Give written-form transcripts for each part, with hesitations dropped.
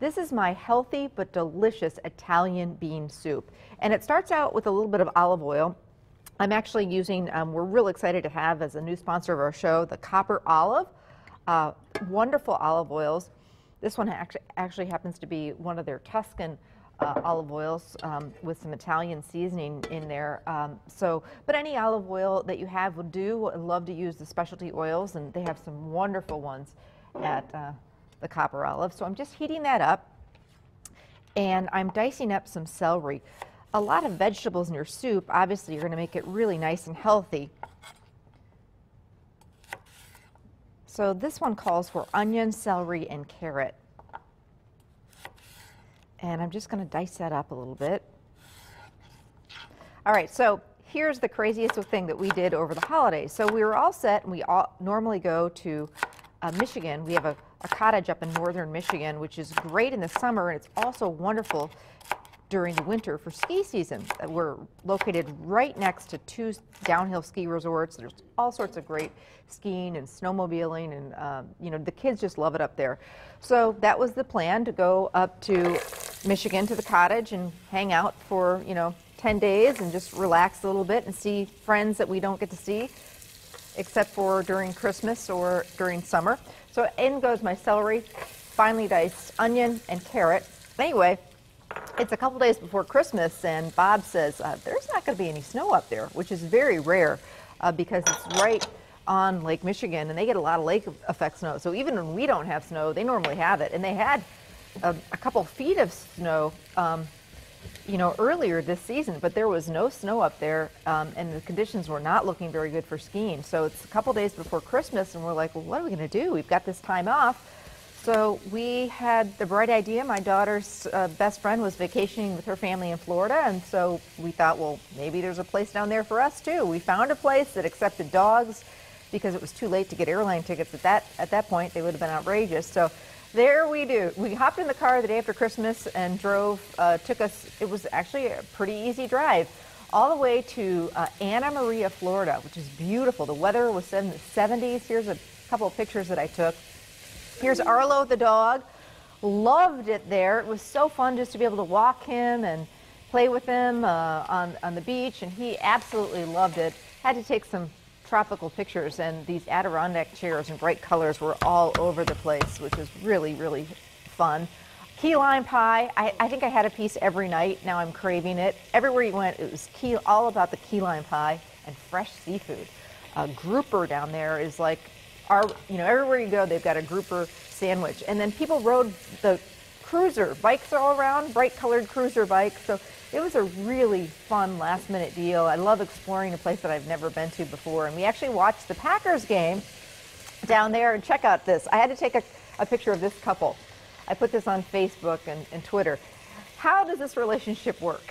This is my healthy but delicious Italian bean soup. And it starts out with a little bit of olive oil. I'm actually using, we're really excited to have as a new sponsor of our show, the Copper Olive. Wonderful olive oils. This one actually happens to be one of their Tuscan olive oils with some Italian seasoning in there. But any olive oil that you have will do. I love to use the specialty oils, and they have some wonderful ones at the Copper Olive. So I'm just heating that up, and I'm dicing up some celery. A lot of vegetables in your soup, obviously, you're going to make it really nice and healthy. So this one calls for onion, celery, and carrot. And I'm just going to dice that up a little bit. All right, so here's the craziest thing that we did over the holidays. So we were all set, and we all normally go to Michigan. We have a cottage up in northern Michigan, which is great in the summer, and it's also wonderful during the winter for ski season. We're located right next to two downhill ski resorts. There's all sorts of great skiing and snowmobiling, and you know, the kids just love it up there. So that was the plan, to go up to Michigan to the cottage and hang out for, you know, 10 days and just relax a little bit and see friends that we don't get to see except for during Christmas or during summer. So in goes my celery, finely diced onion, and carrot. Anyway, it's a couple days before Christmas, and Bob says there's not going to be any snow up there, which is very rare because it's right on Lake Michigan, and they get a lot of lake effect snow. So even when we don't have snow, they normally have it. And they had a couple feet of snow, you know, earlier this season, but there was no snow up there, and the conditions were not looking very good for skiing. So it's a couple days before Christmas, and we're like, well, what are we going to do? We've got this time off. So we had the bright idea. My daughter's best friend was vacationing with her family in Florida, and so we thought, well, maybe there's a place down there for us too. We found a place that accepted dogs because it was too late to get airline tickets at that point. They would have been outrageous. So there we do. We hopped in the car the day after Christmas and drove. It was actually a pretty easy drive, all the way to Anna Maria, Florida, which is beautiful. The weather was in the 70s. Here's a couple of pictures that I took. Here's Arlo the dog. Loved it there. It was so fun just to be able to walk him and play with him on the beach, and he absolutely loved it. Had to take some tropical pictures, and these Adirondack chairs in bright colors were all over the place, which was really, really fun. Key lime pie. I think I had a piece every night. Now I'm craving it. Everywhere you went, it was all about the key lime pie and fresh seafood. Grouper down there is like, you know, everywhere you go, they've got a grouper sandwich. And then people rode the cruiser. Bikes all around, bright colored cruiser bikes. So it was a really fun last minute deal. I love exploring a place that I've never been to before. And we actually watched the Packers game down there. And check out this. I had to take a picture of this couple. I put this on Facebook and Twitter. How does this relationship work?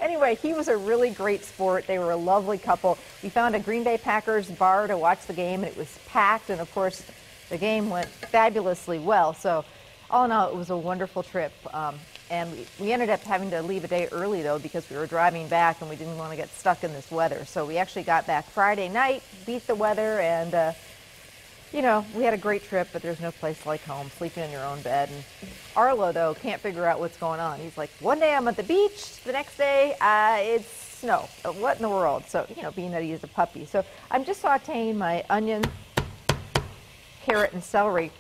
Anyway, he was a really great sport. They were a lovely couple. We found a Green Bay Packers bar to watch the game, and it was packed. And of course, the game went fabulously well. So all in all, it was a wonderful trip. And we ended up having to leave a day early, though, because we were driving back and we didn't want to get stuck in this weather. So we actually got back Friday night, beat the weather, and you know, we had a great trip, but there's no place like home, sleeping in your own bed. And Arlo, though, can't figure out what's going on. He's like, one day I'm at the beach, the next day it's snow. What in the world? So, you know, being that he is a puppy. So I'm just sauteing my onion, carrot, and celery.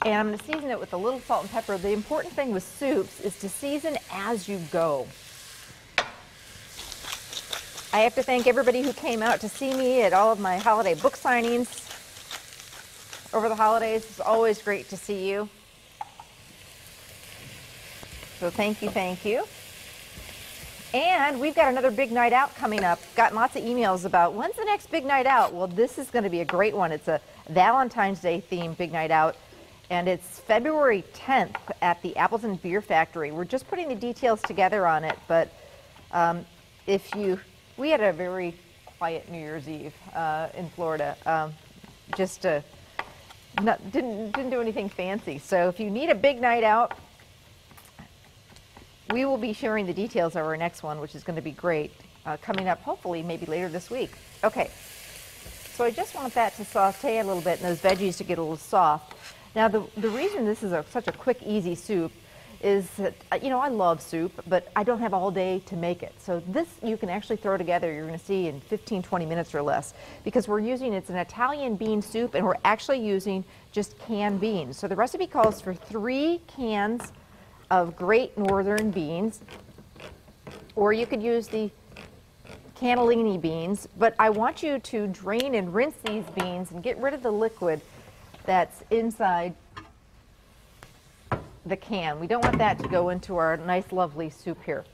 And I'm going to season it with a little salt and pepper. The important thing with soups is to season as you go. I have to thank everybody who came out to see me at all of my holiday book signings over the holidays. It's always great to see you. So thank you, thank you. And we've got another big night out coming up. Gotten lots of emails about when's the next big night out. Well, this is going to be a great one. It's a Valentine's Day themed big night out. And it's February 10th at the Appleton Beer Factory. We're just putting the details together on it, but we had a very quiet New Year's Eve in Florida. Didn't do anything fancy. So if you need a big night out, we will be sharing the details of our next one, which is going to be great, coming up hopefully maybe later this week. Okay, so I just want that to saute a little bit and those veggies to get a little soft. Now, the reason this is such a quick, easy soup is that, you know, I love soup, but I don't have all day to make it. So this you can actually throw together, you're going to see, in 15, 20 minutes or less, because we're using, it's an Italian bean soup, and we're actually using just canned beans. So the recipe calls for 3 cans of Great Northern beans, or you could use the cannellini beans, but I want you to drain and rinse these beans and get rid of the liquid that's inside the can. We don't want that to go into our nice, lovely soup here.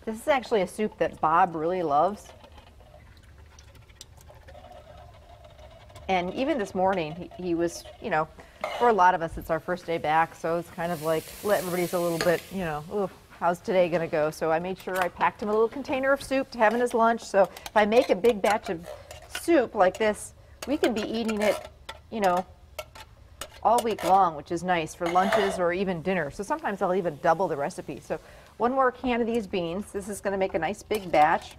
This is actually a soup that Bob really loves. And even this morning, he was, you know, for a lot of us, it's our first day back, so it's kind of like, everybody's a little bit, you know, ooh, how's today going to go? So I made sure I packed him a little container of soup to have in his lunch. So if I make a big batch of soup like this, we can be eating it, you know, all week long, which is nice for lunches or even dinner. So sometimes I'll even double the recipe. So 1 more can of these beans. This is going to make a nice big batch.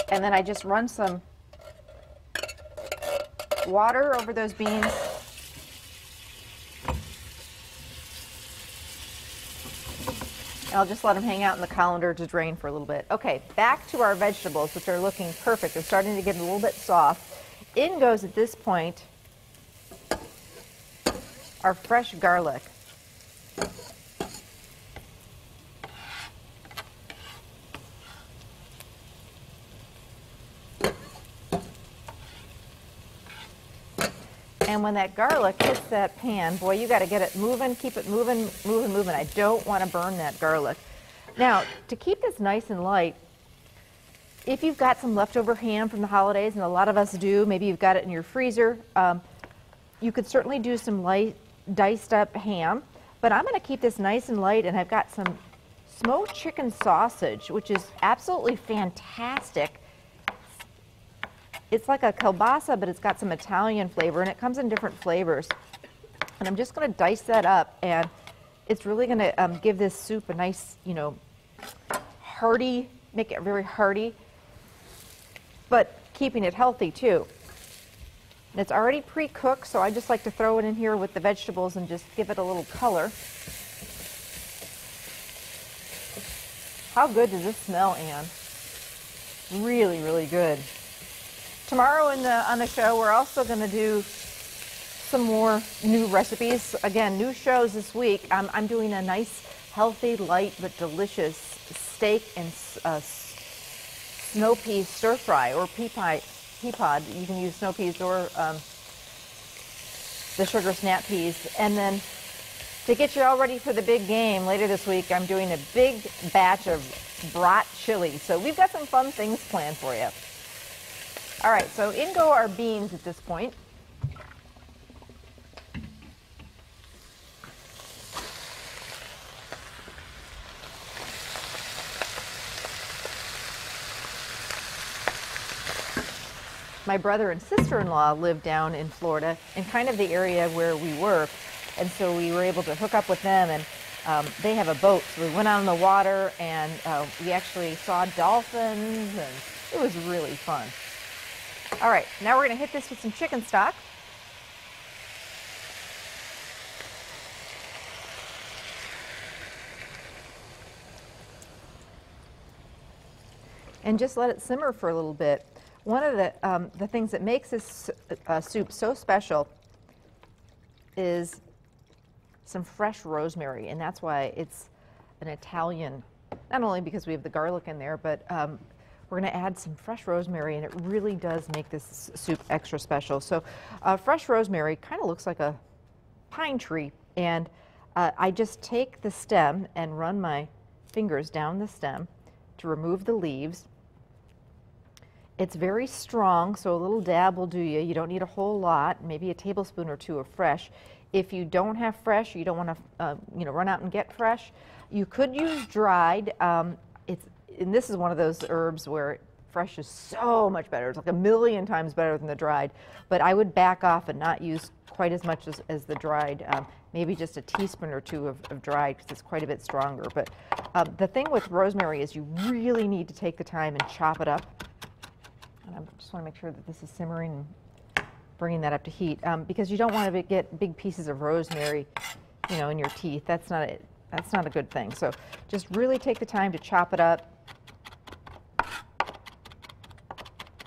And then I just run some water over those beans. And I'll just let them hang out in the colander to drain for a little bit. Okay, back to our vegetables, which are looking perfect. They're starting to get a little bit soft. In goes, at this point, our fresh garlic. And when that garlic hits that pan, boy, you got to get it moving, keep it moving, moving, moving. I don't want to burn that garlic. Now, to keep this nice and light, if you've got some leftover ham from the holidays, and a lot of us do, maybe you've got it in your freezer, you could certainly do some light diced up ham, but I'm going to keep this nice and light, and I've got some smoked chicken sausage, which is absolutely fantastic. It's like a kielbasa, but it's got some Italian flavor, and it comes in different flavors. And I'm just going to dice that up, and it's really going to give this soup a nice, you know, hearty, make it very hearty, but keeping it healthy too. And it's already pre-cooked, so I just like to throw it in here with the vegetables and just give it a little color. How good does this smell, Anne? Really, really good. Tomorrow on the show, we're also going to do some more new recipes. Again, new shows this week. I'm doing a nice, healthy, light, but delicious steak and snow pea stir fry, or pea pod. You can use snow peas or the sugar snap peas. And then to get you all ready for the big game later this week, I'm doing a big batch of brat chili. So we've got some fun things planned for you. All right, so in go our beans at this point. My brother and sister-in-law live down in Florida, in kind of the area where we work, and so we were able to hook up with them, and they have a boat, so we went out on the water, and we actually saw dolphins, and it was really fun. All right, now we're going to hit this with some chicken stock. And just let it simmer for a little bit. One of the things that makes this soup so special is some fresh rosemary, and that's why it's an Italian, not only because we have the garlic in there, but we're going to add some fresh rosemary, and it really does make this soup extra special. So fresh rosemary kind of looks like a pine tree, and I just take the stem and run my fingers down the stem to remove the leaves. It's very strong, so a little dab will do you. You don't need a whole lot, maybe a tablespoon or 2 of fresh. If you don't have fresh, you don't want to run out and get fresh, you could use dried. And this is one of those herbs where fresh is so much better. It's like 1,000,000 times better than the dried. But I would back off and not use quite as much as the dried. Maybe just a teaspoon or 2 of dried, because it's quite a bit stronger. But the thing with rosemary is you really need to take the time and chop it up. And I just want to make sure that this is simmering. bringing that up to heat, because you don't want to get big pieces of rosemary, you know, in your teeth. That's not a good thing. So just really take the time to chop it up,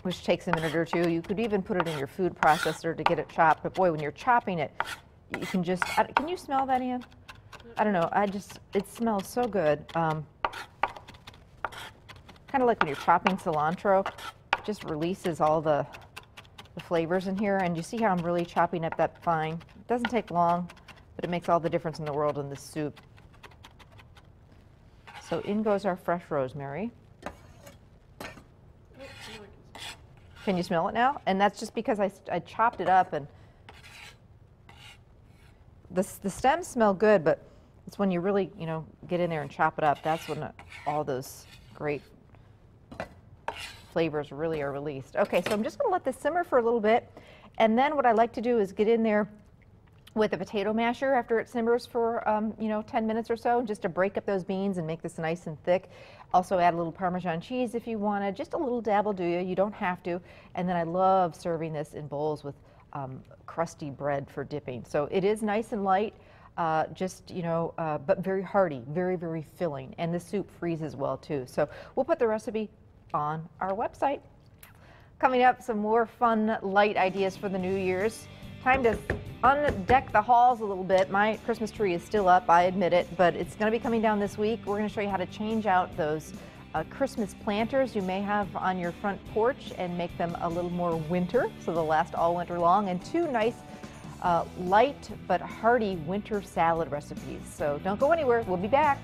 which takes a minute or two. You could even put it in your food processor to get it chopped, but boy, when you're chopping it, you can just, can you smell that, Ann? I don't know, it smells so good. Kind of like when you're chopping cilantro, it just releases all the flavors in here, and you see how I'm really chopping up that fine. It doesn't take long, but it makes all the difference in the world in this soup. So in goes our fresh rosemary. Can you smell it now? And that's just because I chopped it up, and the stems smell good, but it's when you really, you know, get in there and chop it up, that's when all those great flavors really are released. Okay, so I'm just going to let this simmer for a little bit, and then what I like to do is get in there with a potato masher after it simmers for, you know, 10 minutes or so, just to break up those beans and make this nice and thick. Also add a little Parmesan cheese if you want to, just a little dab will do you. You don't have to. And then I love serving this in bowls with crusty bread for dipping. So it is nice and light, just, you know, but very hearty, very, very filling. And the soup freezes well too. So we'll put the recipe on our website. Coming up, some more fun, light ideas for the New Year's. Time to undeck the halls a little bit. My Christmas tree is still up, I admit it, but it's going to be coming down this week. We're going to show you how to change out those Christmas planters you may have on your front porch and make them a little more winter, so they'll last all winter long. And two nice, light but hearty winter salad recipes. So don't go anywhere. We'll be back.